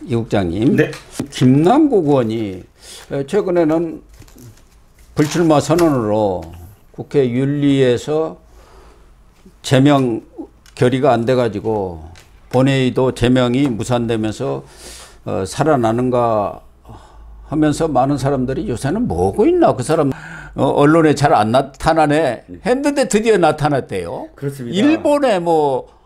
이 국장님. 네. 김남국 의원이 최근에는 불출마 선언으로 국회 윤리에서 제명 결의가 안 돼가지고 본회의도 제명이 무산되면서 살아나는가 하면서 많은 사람들이 요새는 뭐하고 있나 그 사람 언론에 잘 안 나타나네 했는데 드디어 나타났대요. 그렇습니다. 일본에 뭐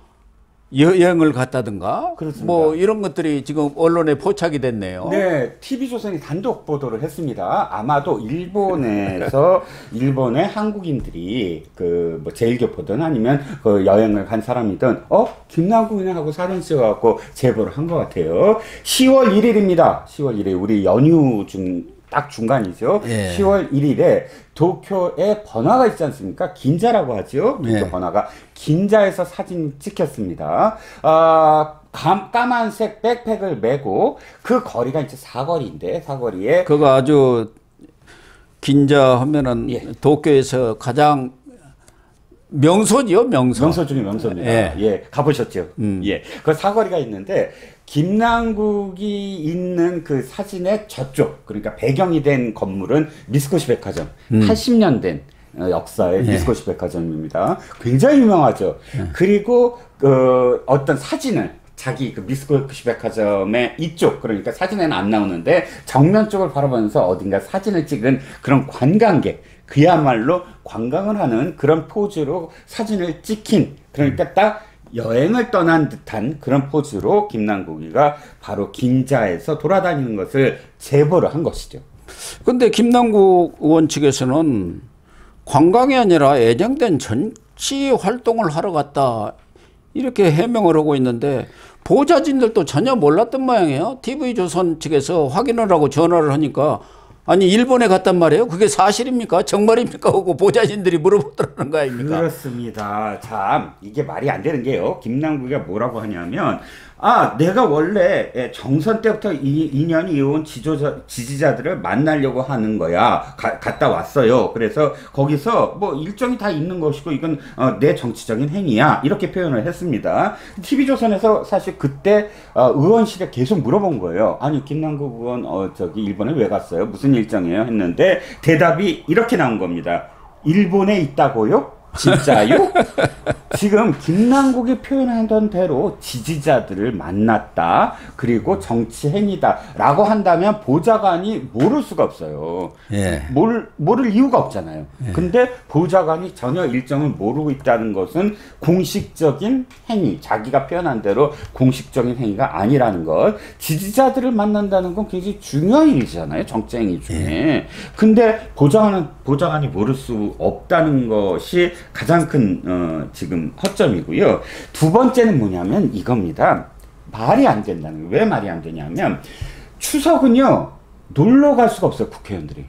여행을 갔다든가 그렇습니다. 뭐 이런 것들이 지금 언론에 포착이 됐네요. 네, TV조선이 단독 보도를 했습니다. 아마도 일본에서 일본의 한국인들이 그 뭐 제일교포든 아니면 그 여행을 간 사람이든 김남국이네 하고 사진 찍어갖고 제보를 한 것 같아요. 10월 1일입니다. 10월 1일 우리 연휴 딱 중간이죠. 예. 10월 1일에 도쿄에 번화가 있지 않습니까? 긴자라고 하죠. 도쿄 예. 번화가. 긴자에서 사진 찍혔습니다. 까만색 백팩을 메고 그 거리가 이제 사거리인데 사거리에 그거 아주 긴자 하면은 예. 도쿄에서 가장 명소죠, 명소. 명소 중에 명소입니다. 예. 예, 가보셨죠? 예, 그 사거리가 있는데 김남국이 있는 그 사진의 저쪽, 그러니까 배경이 된 건물은 미쓰코시 백화점, 80년 된 역사의 예. 미쓰코시 백화점입니다. 굉장히 유명하죠. 그리고 어떤 사진을 자기 그 미쓰코시 백화점의 이쪽, 그러니까 사진에는 안 나오는데 정면 쪽을 바라보면서 어딘가 사진을 찍은 그런 관광객, 그야말로 관광을 하는 그런 포즈로 사진을 찍힌, 그러니까 딱 여행을 떠난 듯한 그런 포즈로 김남국이가 바로 긴자에서 돌아다니는 것을 제보를 한 것이죠. 근데 김남국 의원 측에서는 관광이 아니라 애정된 정치 활동을 하러 갔다 이렇게 해명을 하고 있는데 보좌진들도 전혀 몰랐던 모양이에요. TV조선 측에서 확인을 하고 전화를 하니까 아니 일본에 갔단 말이에요. 그게 사실입니까? 정말입니까? 하고 보좌진들이 물어보더라는 거 아닙니까? 그렇습니다. 참 이게 말이 안 되는 게요. 김남국이가 뭐라고 하냐면 내가 원래 정선 때부터 인연이 이어온 지지자들을 만나려고 하는 거야. 갔다 왔어요. 그래서 거기서 뭐 일정이 다 있는 것이고 이건 내 정치적인 행위야. 이렇게 표현을 했습니다. TV조선에서 사실 그때 의원실에 계속 물어본 거예요. 아니 김남국 의원 일본에 왜 갔어요? 무슨 일정이에요? 했는데 대답이 이렇게 나온 겁니다. 일본에 있다고요? 진짜요? 지금 김남국이 표현하던 대로 지지자들을 만났다. 그리고 정치 행위다. 라고 한다면 보좌관이 모를 수가 없어요. 예. 모를 이유가 없잖아요. 예. 근데 보좌관이 전혀 일정을 모르고 있다는 것은 공식적인 행위, 자기가 표현한 대로 공식적인 행위가 아니라는 것. 지지자들을 만난다는 건 굉장히 중요한 일이잖아요. 정치 행위 중에. 예. 근데 보좌관이 모를 수 없다는 것이 가장 큰 지금 허점이고요. 두 번째는 뭐냐면 이겁니다. 말이 안 된다는 거예요. 왜 말이 안 되냐면 추석은요 놀러 갈 수가 없어요. 국회의원들이.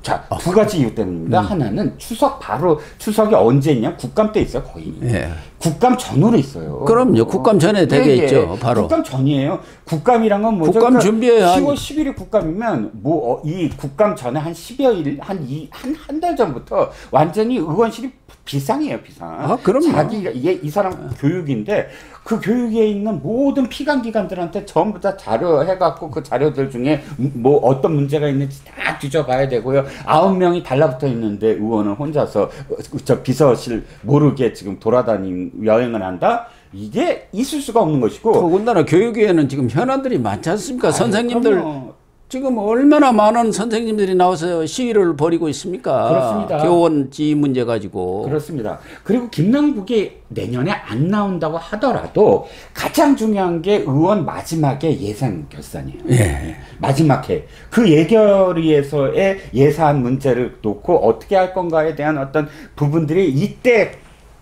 자, 두 가지 이유 때문입니다. 하나는 추석이 언제 있냐? 국감 때 있어요, 거의. 예. 국감 전후로 있어요. 그럼요. 국감 전에 되게 있죠, 바로. 국감 전이에요. 국감이란 건 뭐죠? 국감 준비해야 10월 10일이 국감이면 이 국감 전에 한 10여일, 한 달 전부터 완전히 의원실이 비상이에요, 비상. 그럼요. 이 사람 교육인데 그 교육에 있는 모든 피감기관들한테 전부 다 자료 해갖고 그 자료들 중에 뭐 어떤 문제가 있는지 다 뒤져봐야 되고요. 9명이 달라붙어 있는데 의원은 혼자서 저 비서실 모르게 지금 여행을 한다? 이게 있을 수가 없는 것이고. 더군다나 교육위에는 지금 현안들이 많지 않습니까? 선생님들. 그럼요. 지금 얼마나 많은 선생님들이 나와서 시위를 벌이고 있습니까? 그렇습니다. 교원 지위 문제 가지고. 그렇습니다. 그리고 김남국이 내년에 안 나온다고 하더라도 가장 중요한 게 의원 마지막에 예산 결산이에요. 예. 마지막 해. 그 예결위에서의 예산 문제를 놓고 어떻게 할 건가에 대한 어떤 부분들이 이때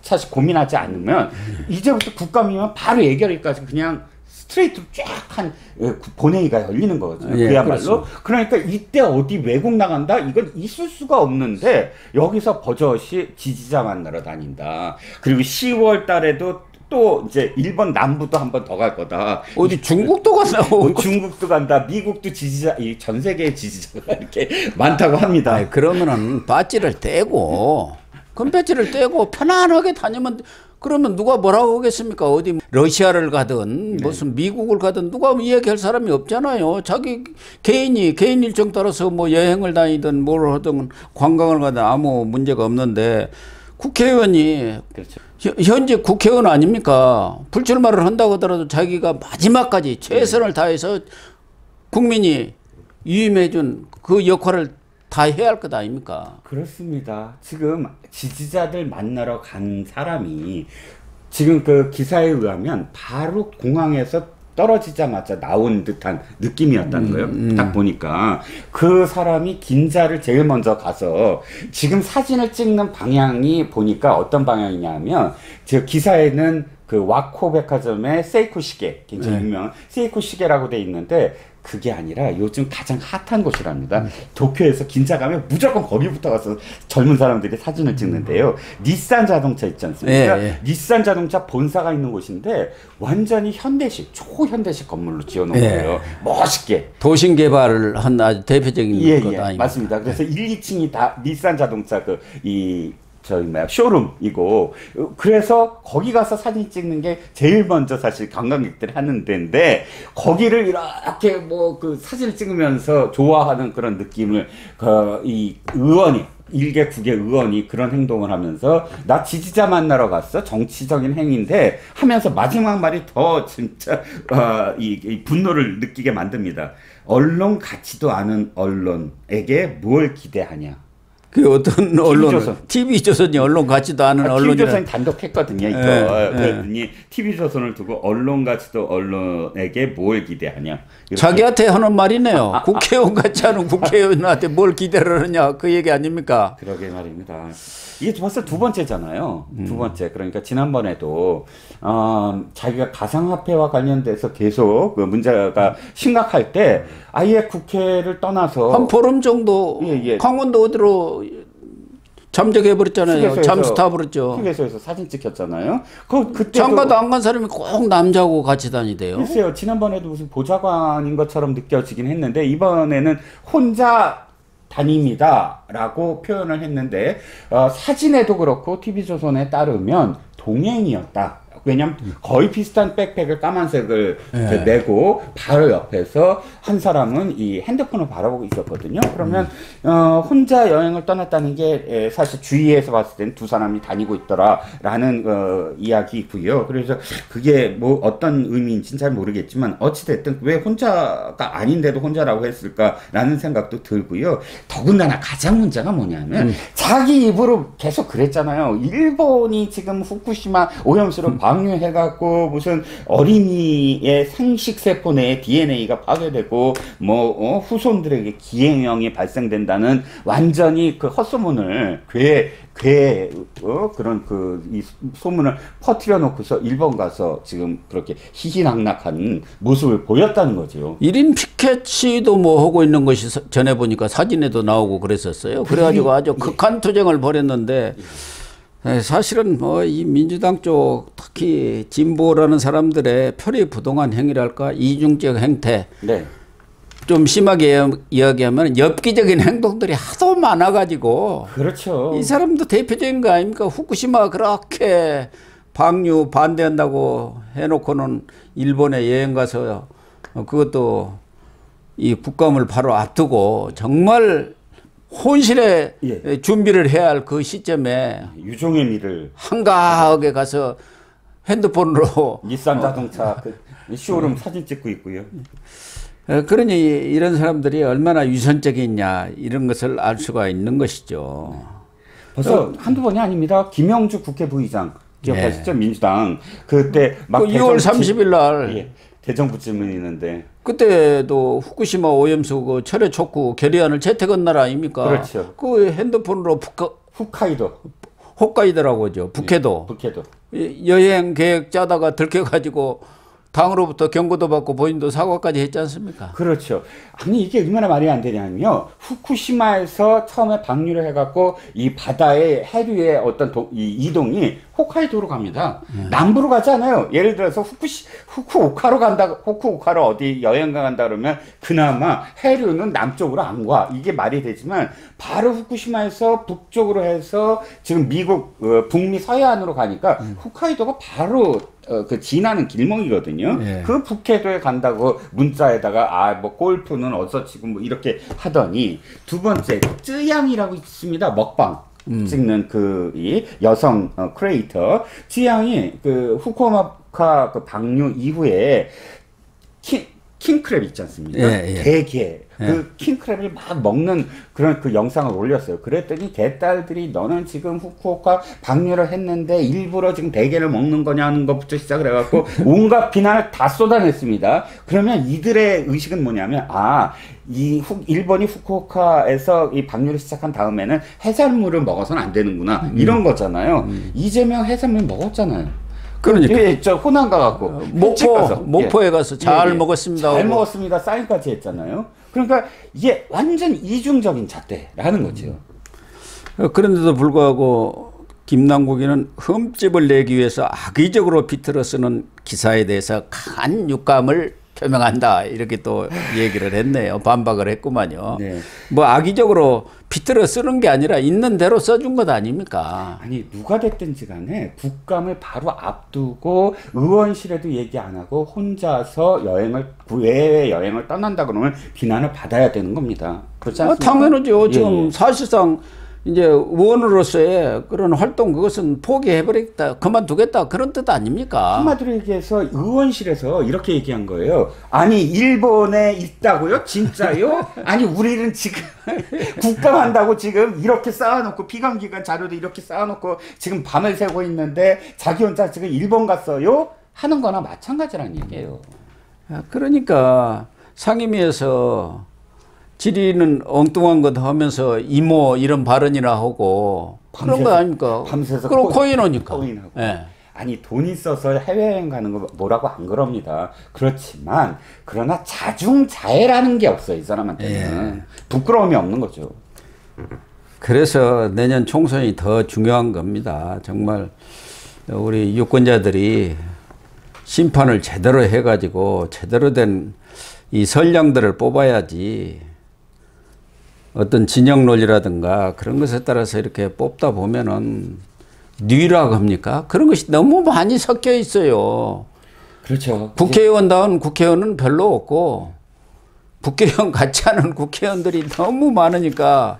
사실 고민하지 않으면 이제부터 국감이면 바로 예결위까지 그냥 스트레이트로 쫙 한 본회의가 열리는 거거든요. 예, 그야말로. 그렇습니다. 그러니까 이때 어디 외국 나간다? 이건 있을 수가 없는데 여기서 버젓이 지지자 만나러 다닌다. 그리고 10월 달에도 또 이제 일본 남부도 한 번 더 갈 거다. 어디 중국도 간다고. 중국도 간다. 미국도 전 세계의 지지자가 이렇게 많다고 합니다. 그러면은 배지를 떼고, 금배지를 떼고 편안하게 다니면 그러면 누가 뭐라고 하겠습니까? 어디 러시아를 가든 무슨 미국을 가든 누가 이야기할 사람이 없잖아요. 자기 개인 일정 따라서 뭐 여행을 다니든 뭘 하든 관광을 가든 아무 문제가 없는데 국회의원이 그렇죠. 현재 국회의원 아닙니까? 불출마를 한다고 하더라도 자기가 마지막까지 최선을 다해서 국민이 위임해준 그 역할을 다 해야 할 것 아닙니까? 그렇습니다. 지금 지지자들 만나러 간 사람이 지금 그 기사에 의하면 바로 공항에서 떨어지자마자 나온 듯한 느낌이었다는 거예요. 딱 보니까 그 사람이 긴자를 제일 먼저 가서 지금 사진을 찍는 방향이 보니까 어떤 방향이냐면 저 기사에는 그 와코 백화점의 세이코 시계 굉장히 유명한 세이코 시계라고 돼 있는데 그게 아니라 요즘 가장 핫한 곳이랍니다. 도쿄에서 긴자 가면 무조건 거기부터 가서 젊은 사람들이 사진을 찍는데요. 닛산 자동차 있지 않습니까? 예, 예. 닛산 자동차 본사가 있는 곳인데 완전히 현대식, 초현대식 건물로 지어놓은 예. 거예요. 멋있게. 도심 개발을 한 아주 대표적인 예, 것 예, 아닙니까? 맞습니다. 그래서 1, 2층이 다 닛산 자동차 저희 뭐야 쇼룸이고 그래서 거기 가서 사진 찍는 게 제일 먼저 사실 관광객들이 하는 데인데 거기를 이렇게 뭐 그 사진을 찍으면서 좋아하는 그런 느낌을 이 의원이 일개 국회 의원이 그런 행동을 하면서 나 지지자 만나러 갔어 정치적인 행위인데 하면서 마지막 말이 더 진짜 이 분노를 느끼게 만듭니다. 언론 같지도 않은 언론에게 뭘 기대하냐? 그 어떤 언론, TV조선. TV조선이 언론 같지도 않은 언론이라. TV조선이 단독 했거든요, 이거. 그랬더니 TV조선을 두고 언론 같지도 언론에게 뭘 기대하냐. 이렇게. 자기한테 하는 말이네요. 국회의원 같지 않은 국회의원한테 뭘 기대를 하느냐 그 얘기 아닙니까? 그러게 말입니다. 이게 벌써 두 번째잖아요. 두 번째. 그러니까 지난번에도 자기가 가상화폐와 관련돼서 계속 그 문제가 심각할 때 아예 국회를 떠나서 한 보름 정도 예. 강원도 어디로 잠적해 버렸잖아요. 잠수 타 버렸죠. 휴게소에서 사진 찍혔잖아요. 그때 장가도 안 간 사람이 꼭 남자하고 같이 다니대요. 글쎄요. 지난번에도 무슨 보좌관인 것처럼 느껴지긴 했는데 이번에는 혼자 다닙니다라고 표현을 했는데 사진에도 그렇고 TV조선에 따르면 동행이었다. 왜냐면 거의 비슷한 백팩을 까만색을 메고 바로 옆에서 한 사람은 이 핸드폰을 바라보고 있었거든요. 그러면 혼자 여행을 떠났다는 게 사실 주위에서 봤을 때는 두 사람이 다니고 있더라라는 이야기고요. 그래서 그게 뭐 어떤 의미인지는 잘 모르겠지만 어찌됐든 왜 혼자가 아닌데도 혼자라고 했을까라는 생각도 들고요. 더군다나 가장 문제가 뭐냐면 자기 입으로 계속 그랬잖아요. 일본이 지금 후쿠시마 오염수로 방류해갖고 무슨 어린이의 생식세포 내에 DNA가 파괴되고 뭐 후손들에게 기행형이 발생된다는 완전히 그 헛소문을 그런 이 소문을 퍼뜨려 놓고서 일본 가서 지금 그렇게 희희낙낙한 모습을 보였다는 거죠. 1인 피켓 시위도 뭐 하고 있는 것이 전에 보니까 사진에도 나오고 그랬었어요. 그래가지고 아주 극한 투쟁을 벌였는데 사실은 뭐 이 민주당 쪽 특히 진보라는 사람들의 표리부동한 행위랄까 이중적 행태 네. 좀 심하게 이야기하면 엽기적인 행동들이 하도 많아가지고 그렇죠. 이 사람도 대표적인 거 아닙니까? 후쿠시마 그렇게 방류 반대한다고 해놓고는 일본에 여행 가서 그것도 이 국감을 바로 앞두고 정말 혼신의 준비를 해야 할 그 시점에 유종의 미를 한가하게 가서 핸드폰으로 닛산 자동차 그 쇼룸 사진 찍고 있고요. 그러니 이런 사람들이 얼마나 위선적이냐 이런 것을 알 수가 있는 것이죠. 벌써 한두 번이 아닙니다. 김영주 국회 부의장 기억하시죠? 민주당 그때 막 그 6월 30일 날 대정부 질문이는데 그때도 후쿠시마 오염수 그 철회 촉구 결의안을 채택한 나라 아닙니까? 그렇죠. 그 핸드폰으로 홋카이도 홋카이도라고 하죠. 북해도. 북해도. 여행 계획 짜다가 들켜가지고 당으로부터 경고도 받고 본인도 사과까지 했지 않습니까? 그렇죠. 아니 이게 얼마나 말이 안 되냐면요. 후쿠시마에서 처음에 방류를 해갖고 이 바다의 해류의 어떤 이 이동이 홋카이도로 갑니다. 남부로 가지 않아요. 예를 들어서 후쿠오카로 간다, 후쿠오카로 어디 여행 간다 그러면 그나마 해류는 남쪽으로 안 가. 이게 말이 되지만 바로 후쿠시마에서 북쪽으로 해서 지금 미국 북미 서해안으로 가니까 홋카이도가 바로 그 지나는 길목이거든요. 예. 그 북해도에 간다고 문자에다가 뭐 골프는 어서 지금 뭐 이렇게 하더니 두 번째 쯔양이라고 있습니다. 먹방 찍는 그 이 여성 크리에이터 쯔양이 그 후쿠오카 그 방류 이후에 킹크랩 있지 않습니까? 예, 예. 대게 그 킹크랩을 막 먹는 그런 그 영상을 올렸어요. 그랬더니 개딸들이 너는 지금 후쿠오카 방류를 했는데 일부러 지금 대게를 먹는 거냐는 것부터 시작을 해갖고 온갖 비난을 다 쏟아냈습니다. 그러면 이들의 의식은 뭐냐면 일본이 후쿠오카에서 이 방류를 시작한 다음에는 해산물을 먹어서는 안 되는구나 이런 거잖아요. 이재명 해산물 먹었잖아요. 그러니까. 예, 저 호남 가갖고 목포에 가서 잘 먹었습니다. 잘 먹었습니다. 사인까지 했잖아요. 그러니까 이게 완전 이중적인 잣대라는 거죠. 그런데도 불구하고 김남국이는 흠집을 내기 위해서 악의적으로 비틀어 쓰는 기사에 대해서 강한 유감을 표명한다 이렇게 또 얘기를 했네요. 반박을 했구만요. 네. 뭐 악의적으로 비틀어 쓰는 게 아니라 있는 대로 써준 것 아닙니까? 아니 누가 됐든지 간에 국감을 바로 앞두고 의원실에도 얘기 안 하고 혼자서 외외 여행을 떠난다 그러면 비난을 받아야 되는 겁니다. 그렇지 않습니까? 당연하죠. 지금 예. 사실상 이제 의원으로서의 그런 활동 그것은 포기해버리겠다, 그만두겠다 그런 뜻 아닙니까? 한마디로 얘기해서 의원실에서 이렇게 얘기한 거예요. 아니 일본에 있다고요? 진짜요? 아니 우리는 지금 국감한다고 지금 이렇게 쌓아놓고 피감기관 자료도 이렇게 쌓아놓고 지금 밤을 새고 있는데 자기 혼자 지금 일본 갔어요? 하는 거나 마찬가지라는 얘기예요. 그러니까 상임위에서 질의는 엉뚱한 것 하면서 이모 이런 발언이나 하고 그런 거 아닙니까? 밤새서 그럼 코인하니까. 코인하고. 예. 아니 돈 있어서 해외여행 가는 거 뭐라고 안 그럽니다. 그렇지만 그러나 자중자애라는 게 없어요. 이 사람한테는. 부끄러움이 없는 거죠. 그래서 내년 총선이 더 중요한 겁니다. 정말 우리 유권자들이 심판을 제대로 해가지고 제대로 된 이 선량들을 뽑아야지 어떤 진영 논리라든가 그런 것에 따라서 이렇게 뽑다 보면은 뉘라고 합니까? 그런 것이 너무 많이 섞여 있어요. 그렇죠. 국회의원다운 국회의원은 별로 없고 국회의원 같지 않은 국회의원들이 너무 많으니까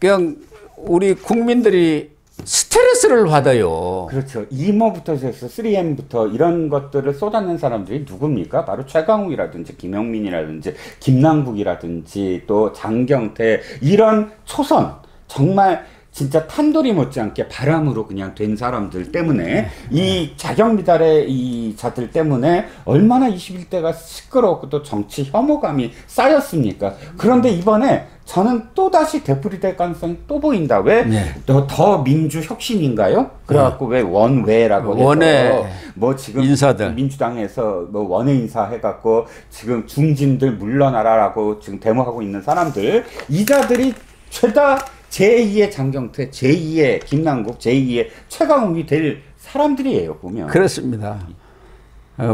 그냥 우리 국민들이 스트레스를 받아요. 그렇죠. 2모부터 해서 3M부터 이런 것들을 쏟아낸 사람들이 누굽니까? 바로 최강욱이라든지 김영민이라든지 김남국이라든지 또 장경태 이런 초선 정말 진짜 탄돌이 못지않게 바람으로 그냥 된 사람들 때문에 이 자경미달의 이 자들 때문에 얼마나 21대가 시끄럽고 또 정치 혐오감이 쌓였습니까? 그런데 이번에 저는 또다시 되풀이될 가능성이 또 보인다. 왜? 네. 더 민주혁신인가요? 그래갖고 왜 원외라고 해서 원외 뭐 지금 인사들. 민주당에서 뭐 원외 인사 해갖고 지금 중진들 물러나라라고 지금 데모하고 있는 사람들 이자들이 죄다 제2의 장경태, 제2의 김남국, 제2의 최강욱이 될 사람들이에요, 보면. 그렇습니다.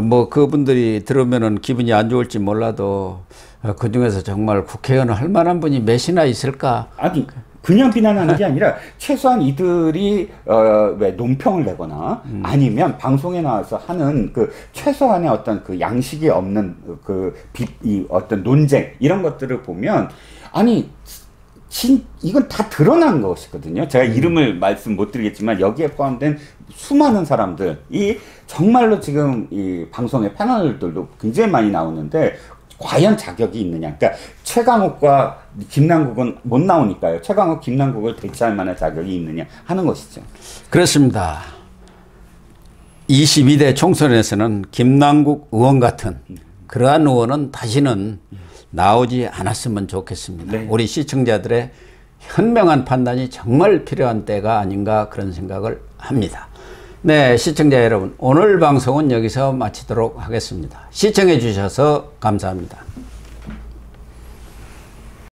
뭐 그분들이 들으면은 기분이 안 좋을지 몰라도 그 중에서 정말 국회의원 할 만한 분이 몇이나 있을까? 아니 그냥 비난하는 게 아니라 최소한 이들이 왜 논평을 내거나 아니면 방송에 나와서 하는 그 최소한의 어떤 그 양식이 없는 이 어떤 논쟁 이런 것들을 보면 아니. 이건 다 드러난 것이거든요. 제가 이름을 말씀 못 드리겠지만 여기에 포함된 수많은 사람들이 정말로 지금 이 방송의 패널들도 굉장히 많이 나오는데 과연 자격이 있느냐. 그러니까 최강욱과 김남국은 못 나오니까요. 최강욱, 김남국을 대체할 만한 자격이 있느냐 하는 것이죠. 그렇습니다. 22대 총선에서는 김남국 의원 같은 그러한 의원은 다시는 나오지 않았으면 좋겠습니다. 네. 우리 시청자들의 현명한 판단이 정말 필요한 때가 아닌가 그런 생각을 합니다. 네, 시청자 여러분, 오늘 방송은 여기서 마치도록 하겠습니다. 시청해 주셔서 감사합니다.